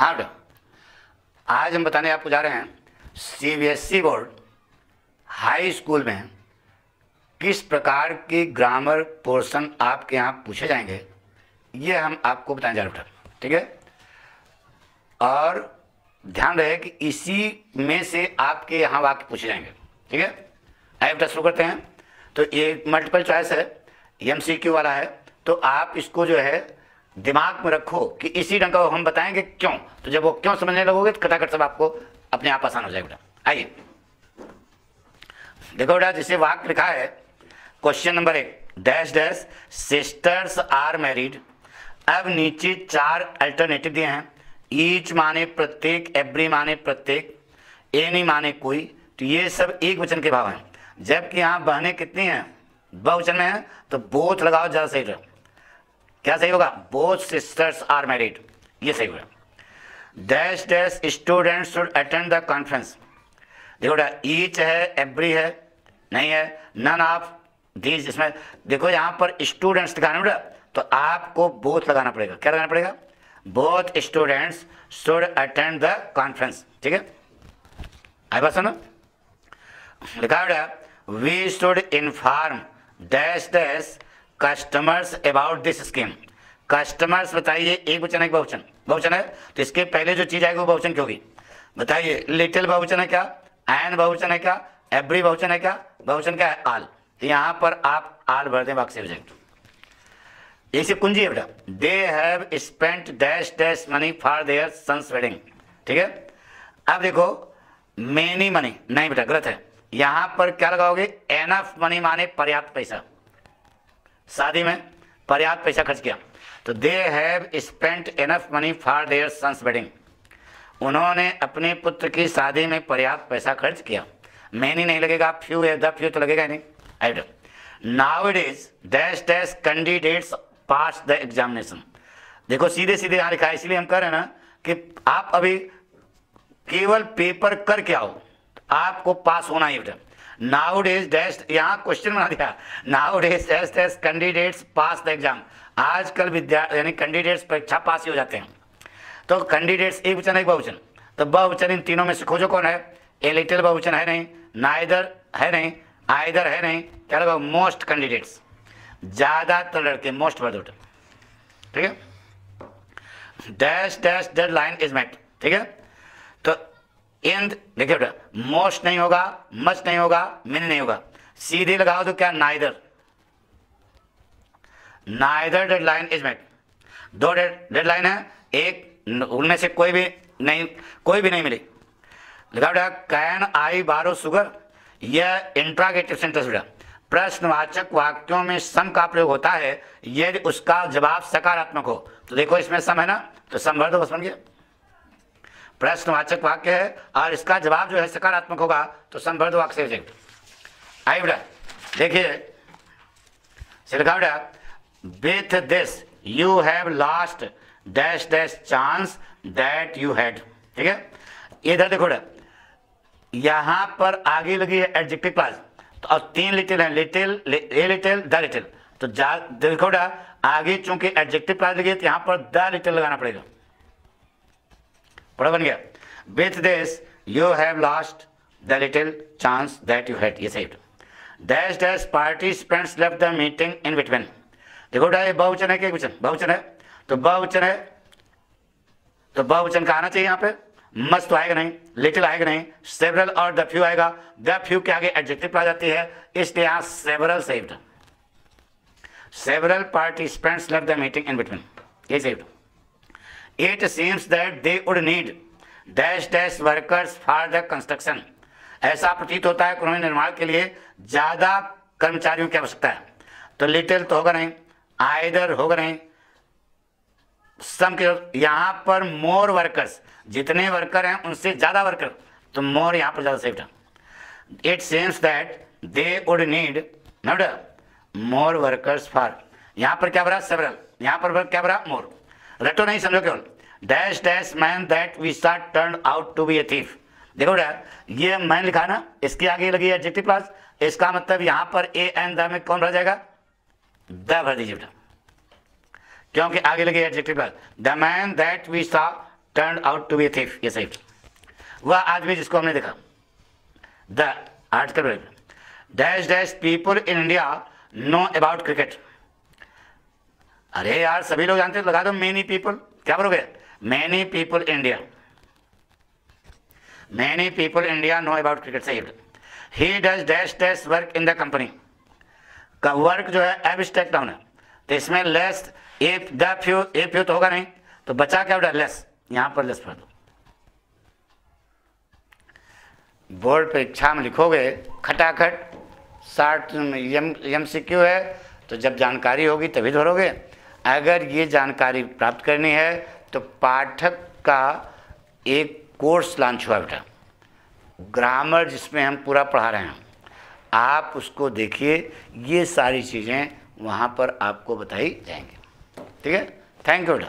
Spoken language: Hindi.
हाँ बेटा, आज हम बताने आपको जा रहे हैं सीबीएसई बोर्ड हाई स्कूल में किस प्रकार की ग्रामर पोर्शन आपके यहाँ पूछे जाएंगे, ये हम आपको बताने जा रहे हैं बेटा। ठीक है, और ध्यान रहे कि इसी में से आपके यहाँ वाक्य पूछे जाएंगे। ठीक है, आइए बेटा शुरू करते हैं। तो ये मल्टीपल चॉइस है, एमसीक्यू वाला है, तो आप इसको जो है दिमाग में रखो कि इसी ढंग का हम बताएंगे क्यों। तो जब वो क्यों समझने लगोगे तो खटाखट सब आपको अपने आप आसान हो जाएगा बेटा। आइए देखो बेटा, जिसे वाक्य लिखा है question number 1, dash dash sisters are married. अब नीचे 4 अल्टरनेटिव दिए हैं, ईच माने प्रत्येक, एवरी माने प्रत्येक, एनी माने कोई। तो ये सब एक वचन के भाव हैं, जबकि यहाँ बहनें कितनी हैं, बहुवचन में है, तो बोथ लगाओ, ज़्यादा सही रहेगा। क्या सही होगा, बोथ सिस्टर्स आर मैरिड, ये सही होगा। Dash dash students should attend the conference. देखो बेटा, ईच है, एवरी है, नहीं है, नन ऑफ दीज। इसमें देखो यहाँ पर स्टूडेंट्स दिखाना है बेटा, तो आपको बोथ लगाना पड़ेगा। क्या लगाना पड़ेगा, both students should attend the conference. ठीक है, आई बात सुनो, लिखा है बेटा, we should inform dash dash customers about this scheme. Customers बताइए, एक वचन है कि बहुवचन, बहुवचन है, तो इसके पहले जो चीज आएगी वो बहुवचन की होगी। बताइए, लिटिल बहुवचन है क्या, एन बहुवचन है क्या, एवरी बहुवचन है क्या, बहुवचन क्या है, आल। यहाँ पर आप आल भर दें, वाक्य से हो जाएगा। इसी कुंजी है बेटा, they have spent dash dash money for their son's wedding. ठीक है, अब देखो मेनी मनी, नहीं बेटा गलत है, यहाँ पर क्या लगाओगे, एनफ मनी माने पर्याप्त पैसा, शादी में पर्याप्त पैसा खर्च किया, तो they have spent enough money for their son's wedding. उन्होंने अपने पुत्र की शादी में पर्याप्त पैसा खर्च किया। मैनी नहीं लगेगा, फ्यू है, द फ्यू तो लगेगा नहीं। I nowadays dash dash candidates pass the examination. देखो सीधे सीधे यहाँ लिखा है, इसलिए हम कह रहे हैं ना कि आप अभी केवल पेपर करके आओ, आपको पास होना ही बेटा। नाउअडेज डैश, यहाँ क्वेश्चन बना दिया, nowadays dash dash candidates pass the exam. आजकल विद्यार्थी यानी कैंडिडेट्स परीक्षा पास ही हो जाते हैं। तो कैंडिडेट्स एक वचन है, एक बहुवचन, तो बहुवचन इन तीनों में से खोजो कौन है। ए लिटिल बहुवचन है नहीं, नाइदर है नहीं, आइदर है नहीं, क्या लगा, मोस्ट कैंडिडेट्स, ज्यादातर लड़के, मोस्ट भर दो। ठीक है, dash dash deadline is met. ठीक है, तो इन देखिए बेटा, मोस्ट नहीं होगा, मस्ट नहीं होगा, मिनी नहीं होगा, सीधे लगाओ तो क्या, neither, neither deadline is met. 2 deadline है, एक उनमें से कोई भी नहीं मिली। लिखा बेटा, कैन आई बारो शुगर। यह इंट्रागेटिव सेंटेंस बेटा, प्रश्नवाचक वाक्यों में सम का प्रयोग होता है यदि उसका जवाब सकारात्मक हो। तो देखो इसमें सम है ना, तो सम भर दो, बस बन गया। प्रश्नवाचक वाक्य है और इसका जवाब जो है सकारात्मक होगा, तो सम भर दो, वाक्य से हो जाएगा। आई बेटा देखिए, लिखा बेटा, with this you have lost dash dash chance that you had. ठीक है, इधर देखो बेटा, यहां पर आगे लगी है एडजेक्टिव क्लॉज, तो और 3 लिटिल है, little, a little, the little. तो देखो बेटा, आगे चूंकि एडजेक्टिव क्लॉज लगी है तो यहां पर द लिटिल लगाना पड़ेगा। बड़ा बन गया, with this you have lost the little chance that you had, ये सही। Dash dash participants left the meeting in between. देखो बेटा, ये बहुवचन है कि एक वचन, बहुवचन है, तो बहुवचन है, तो बहुवचन का आना चाहिए यहाँ पे, मस्ट तो आएगा नहीं, लिटिल आएगा नहीं, सेवरल और द फ्यू आएगा, द फ्यू के आगे एडजेक्टिव आ जाती है, इसलिए यहाँ several saved, several participants left the meeting in between, ये saved. It seems that they would need dash dash workers for the construction. ऐसा प्रतीत होता है कि उन्हें निर्माण के लिए ज्यादा कर्मचारियों की आवश्यकता है। तो लिटिल तो होगा नहीं, आइदर होगा नहीं, सम के, यहाँ पर मोर वर्कर्स, जितने वर्कर हैं उनसे ज्यादा वर्कर, तो मोर यहाँ पर ज्यादा सेफ्ट है। It seems that they would need more workers for, यहाँ पर क्या भरा, सेवरल, यहाँ पर क्या भरा, मोर। रटो नहीं, समझो केवल, dash dash man that we saw turn out to be a thief. देखो बेटा, ये मैन लिखा ना, इसके आगे लगी एडजेक्टिव क्लॉज, इसका मतलब यहाँ पर ए एंड द में कौन भर जाएगा, द भर दीजिए बेटा, क्योंकि आगे लगी adjective clause. The man that we saw turn out to be thief, ये सही। वह आदमी जिसको हमने देखा, the article dash dash people in India know about cricket. अरे यार सभी लोग जानते हैं, लगा दो मेनी पीपल, क्या बोलोगे? Many people India, many people India know about cricket, सही। He does dash dash work in the company, का वर्क जो है एब्स्ट्रैक्ट नाउन है, तो इसमें less if the few, if few तो होगा नहीं, तो बचा क्या होगा? लेस, यहां पर लेस पढ़ दो। बोर्ड परीक्षा में लिखोगे खटाखट 60 MCQ है, तो जब जानकारी होगी तभी भरोगे। अगर ये जानकारी प्राप्त करनी है तो पाठक का एक कोर्स लॉन्च हुआ बेटा, ग्रामर, जिसमें हम पूरा पढ़ा रहे हैं, आप उसको देखिए, ये सारी चीज़ें वहाँ पर आपको बताई जाएंगी। ठीक है, थैंक यू बेटा।